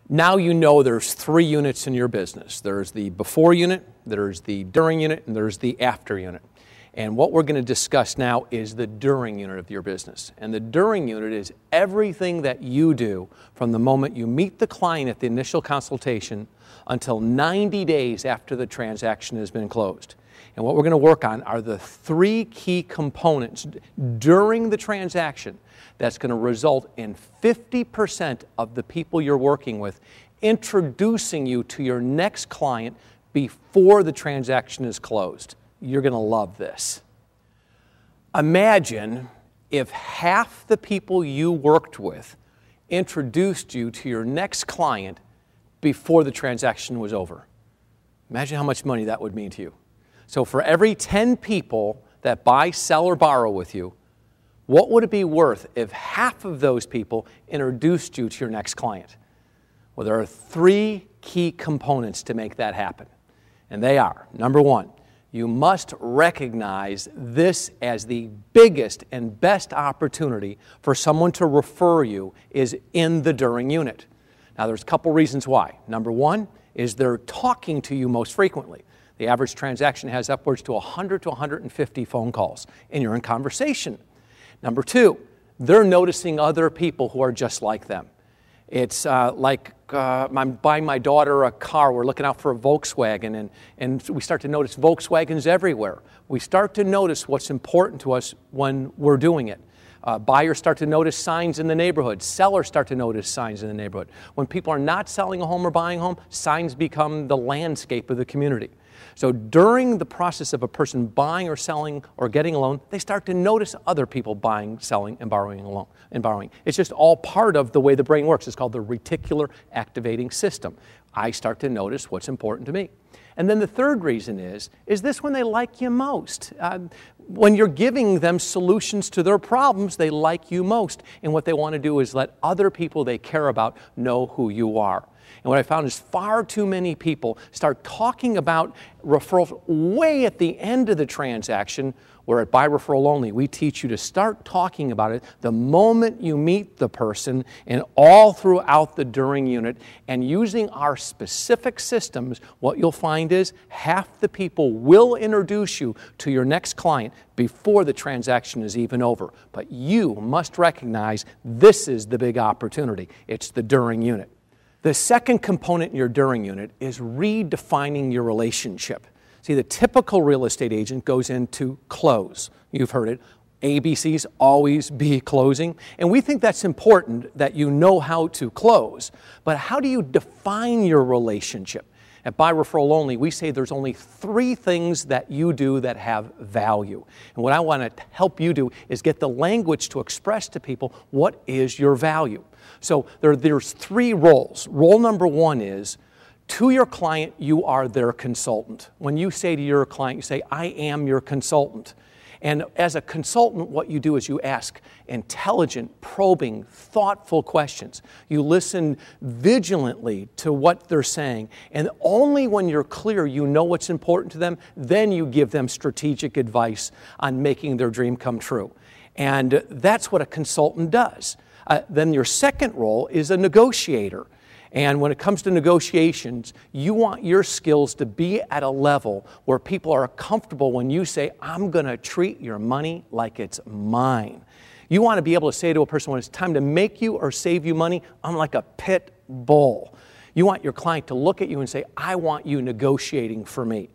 Now you know there's 3 units in your business. There's the before unit, there's the during unit, and there's the after unit. And what we're going to discuss now is the during unit of your business. And the during unit is everything that you do from the moment you meet the client at the initial consultation until 90 days after the transaction has been closed. And what we're going to work on are the 3 key components during the transaction that's going to result in 50% of the people you're working with introducing you to your next client before the transaction is closed. You're going to love this. Imagine if half the people you worked with introduced you to your next client before the transaction was over. Imagine how much money that would mean to you. So for every 10 people that buy, sell, or borrow with you, what would it be worth if half of those people introduced you to your next client? Well, there are 3 key components to make that happen. And they are, number 1, you must recognize this as the biggest and best opportunity for someone to refer you is in the during unit. Now, there's a couple reasons why. Number 1 is they're talking to you most frequently. The average transaction has upwards to 100 to 150 phone calls, and you're in conversation. Number 2, they're noticing other people who are just like them. It's like I'm buying my daughter a car. We're looking out for a Volkswagen, and we start to notice Volkswagens everywhere. We start to notice what's important to us when we're doing it. Buyers start to notice signs in the neighborhood. Sellers start to notice signs in the neighborhood. When people are not selling a home or buying a home, signs become the landscape of the community. So during the process of a person buying or selling or getting a loan, they start to notice other people buying, selling, and borrowing a loan. It's just all part of the way the brain works. It's called the reticular activating system. I start to notice what's important to me. And then the third reason is this when they like you most. When you're giving them solutions to their problems, they like you most. And what they want to do is let other people they care about know who you are. And what I found is far too many people start talking about referrals way at the end of the transaction, where at By Referral Only, we teach you to start talking about it the moment you meet the person and all throughout the during unit. And using our specific systems, what you'll find is half the people will introduce you to your next client before the transaction is even over. But you must recognize this is the big opportunity. It's the during unit. The second component in your during unit is redefining your relationship. See, the typical real estate agent goes into close. You've heard it. ABCs, always be closing. And we think that's important that you know how to close. But how do you define your relationship? At By Referral Only, we say there's only 3 things that you do that have value. And what I want to help you do is get the language to express to people what is your value. So there's 3 roles. Role number 1 is, to your client, you are their consultant. When you say to your client, you say, I am your consultant. And as a consultant, what you do is you ask intelligent, probing, thoughtful questions. You listen vigilantly to what they're saying. And only when you're clear, you know what's important to them, then you give them strategic advice on making their dream come true. And that's what a consultant does. Then your second role is a negotiator. And when it comes to negotiations, you want your skills to be at a level where people are comfortable when you say, I'm going to treat your money like it's mine. You want to be able to say to a person when it's time to make you or save you money, I'm like a pit bull. You want your client to look at you and say, I want you negotiating for me.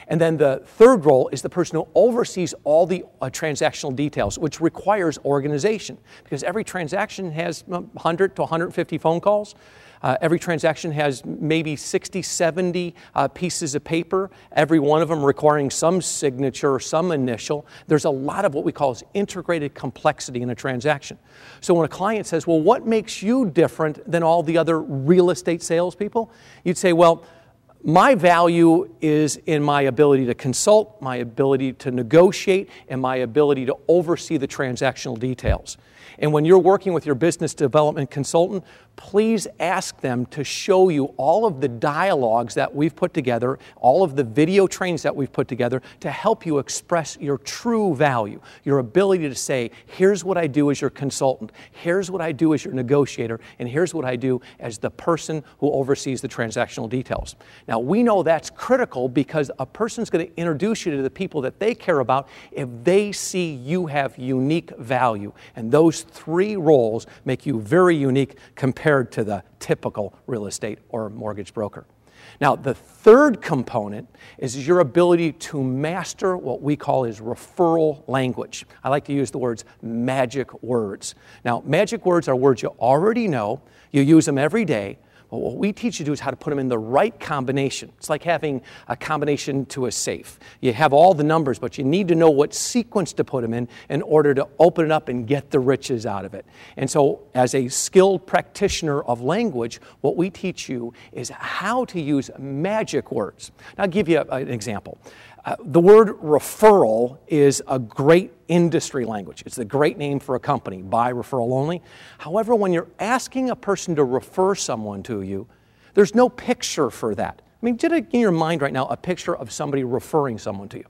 And then the third role is the person who oversees all the transactional details, which requires organization. Because every transaction has 100 to 150 phone calls. Every transaction has maybe 60, 70 pieces of paper, every one of them requiring some signature or some initial. There's a lot of what we call integrated complexity in a transaction. So when a client says, well, what makes you different than all the other real estate salespeople? You'd say, well, my value is in my ability to consult, my ability to negotiate, and my ability to oversee the transactional details. And when you're working with your business development consultant, please ask them to show you all of the dialogues that we've put together, all of the video trainings that we've put together to help you express your true value, your ability to say, here's what I do as your consultant, here's what I do as your negotiator, and here's what I do as the person who oversees the transactional details. Now, we know that's critical because a person's going to introduce you to the people that they care about if they see you have unique value. And those three roles make you very unique compared to the typical real estate or mortgage broker. Now, the third component is your ability to master what we call is referral language. I like to use the words magic words. Now, magic words are words you already know. You use them every day. But what we teach you to do is how to put them in the right combination. It's like having a combination to a safe. You have all the numbers, but you need to know what sequence to put them in order to open it up and get the riches out of it. And so as a skilled practitioner of language, what we teach you is how to use magic words. Now, I'll give you an example. The word referral is a great industry language. It's a great name for a company, by Referral Only. However, when you're asking a person to refer someone to you, there's no picture for that. I mean, get in your mind right now a picture of somebody referring someone to you.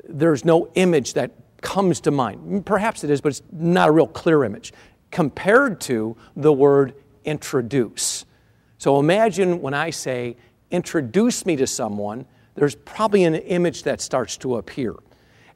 There's no image that comes to mind. Perhaps it is, but it's not a real clear image compared to the word introduce. So imagine when I say, introduce me to someone, there's probably an image that starts to appear.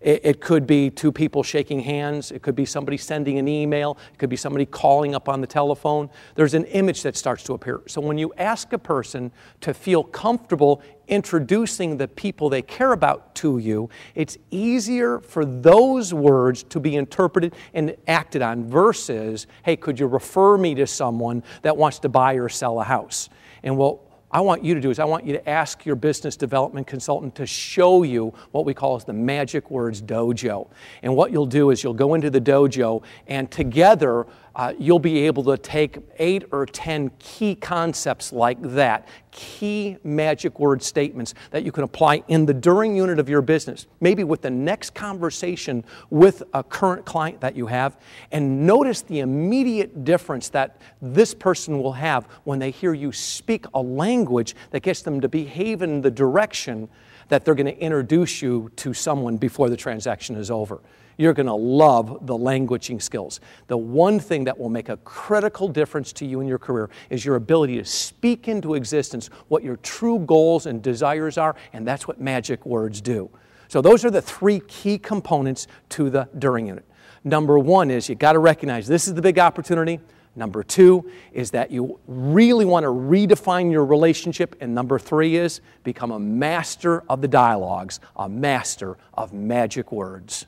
It could be two people shaking hands. It could be somebody sending an email. It could be somebody calling up on the telephone. There's an image that starts to appear. So when you ask a person to feel comfortable introducing the people they care about to you, it's easier for those words to be interpreted and acted on versus, hey, could you refer me to someone that wants to buy or sell a house? And what I want you to do is I want you to ask your business development consultant to show you what we call as the magic words dojo. And what you'll do is you'll go into the dojo and together you'll be able to take 8 or 10 key concepts like that, key magic word statements that you can apply in the during unit of your business, maybe with the next conversation with a current client that you have, and notice the immediate difference that this person will have when they hear you speak a language that gets them to behave in the direction that they're going to introduce you to someone before the transaction is over. You're going to love the languaging skills. The one thing that will make a critical difference to you in your career is your ability to speak into existence what your true goals and desires are, and that's what magic words do. So those are the 3 key components to the during unit. Number 1 is you got to recognize this is the big opportunity. Number 2 is that you really want to redefine your relationship. And number 3 is become a master of the dialogues, a master of magic words.